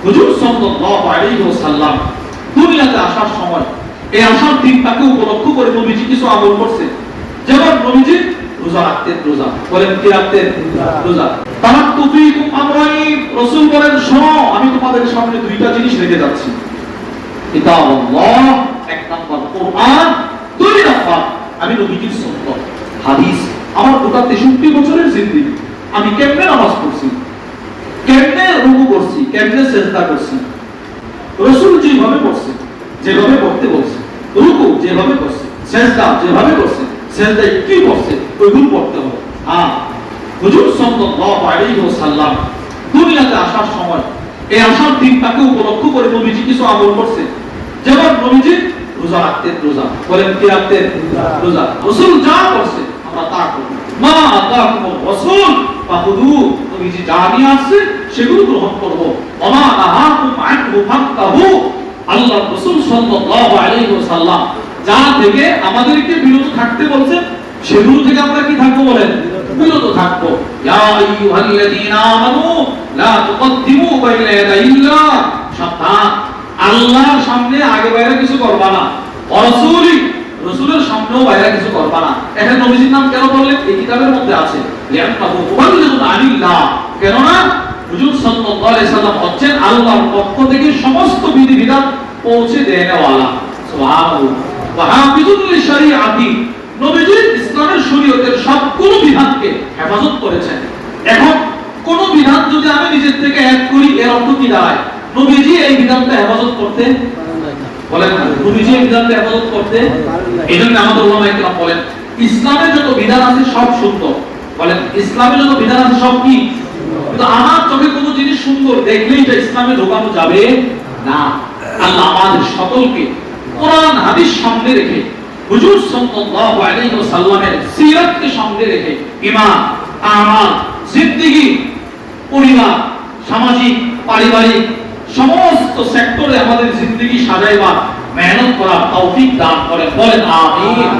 হুজুর সাল্লাল্লাহু আলাইহি ওয়াসাল্লাম দুনিয়াতে আসার সময় এই আসার দিনটাকে উপলক্ষ করে নবীজি কিছু আমল করছে। যেমন নবীজি রোজা রাখতেন। রোজা বলেন কি রাখতেন? রোজা। তারাক্তু ফীকুম আমরাইন, রাসূল বলেন শোনো আমি তোমাদের সামনে দুইটা জিনিস রেখে যাচ্ছি। কিতাবুল্লাহ এক নাম্বার, কোরআন দুই নাম্বার আমি নবীজির সুন্নাত হাদিস। আমার গোটা 63 বছরের জিন্দেগি আমি কেমনে নামাজ পড়ছি, কেমনে রুকু করছি, কেমনে সিজদা করছি, রাসূল যেভাবে পড়ছে, যেভাবে পড়তে বলছে, রুকু যেভাবে করছে, সিজদা যেভাবে করছে, সিজদায় কি করছে ওইগুলো পড়তে হবে। হুজুর সাল্লাল্লাহু আলাইহি ওয়াসাল্লাম দুনিয়াতে আসার সময় এই আসার দিনটাকে উপলক্ষ করে নবীজি কিছু আমল করছে। যেমন নবীজি রোজা রাখতেন। রোজা বলেন কি রাখতেন? রোজা। রাসূল যা করছে আমরা তা করব। মা আতাকুমুর রাসূল ফাখুদু, নবীজি যা নিয়ে আসছে সেগুলো গ্রহণ করব। ওমা নাহাকুম আনহু ফান্তাহু, আল্লাহ রাসূল সাল্লাল্লাহু আলাইহি ওয়াসাল্লাম যা থেকে আমাদেরকে বিরত থাকতে বলছেন সেগুলো থেকে আমরা কি থাকবো বলেন? বিরত থাকবো। ইয়া আইয়ুহাল্লাযীনা আমানু লা তুকদ্দিমু বাইনা ইয়াদাইল্লাহ, সাবধান আল্লাহর সামনে আগে বাইরে কিছু করবা না, রাসূলি রাসূলের সামনেও বাইরে কিছু করবা না। এখানে নবীজির নাম কেন বললেন? এই কিতাবের মধ্যে আছে লিআন্নাহু মুবাল্লিগুন আনিল্লাহ, কেন না হুজুর সাল্লাল্লাহু আলাইহি সাল্লাম হচ্ছেন আল্লাহর পক্ষ থেকে সমস্ত বিধিবিধান পৌঁছে দেওয়ালা। সুবহানাল্লাহ। ওয়া হাফিজুল লিশরিআতি, নবীজি ইসলামের শরীয়তের সবগুলো বিধানকে হেফাজত করেছেন। এখন কোন বিধান যদি আমি নিজের থেকে অ্যাড করি এর অর্থ কি দাঁড়ায়? নবীজি এই বিধানটা হেফাজত করতে বলেন না, নবীজি এই বিধানটা হেফাজত করতে। এইজন্য আমাদের উলামায়ে কেরাম বলেন ইসলামের যত বিধান আছে সব সুন্দর। বলেন ইসলামের যত বিধান আছে সব কি? কিন্তু আমার চোখে কোনো জিনিস সুন্দর দেখলেই এটা ইসলামে ঢোকানো যাবে না। আল্লাহ আমাদের সকলকে কোরআন হাদিস সামনে রেখে হুজুর সাল্লাল্লাহু আলাইহি ওয়াসাল্লামের সিরাতকে সামনে রেখে ঈমান, আমাল, জিন্দেগি, পরিবার, সামাজিক, পারিবারিক সমস্ত সেক্টরে আমাদের জিন্দেগি সাজাইবার মেহনত করার তৌফিক দান করেন। বলেন আমিন।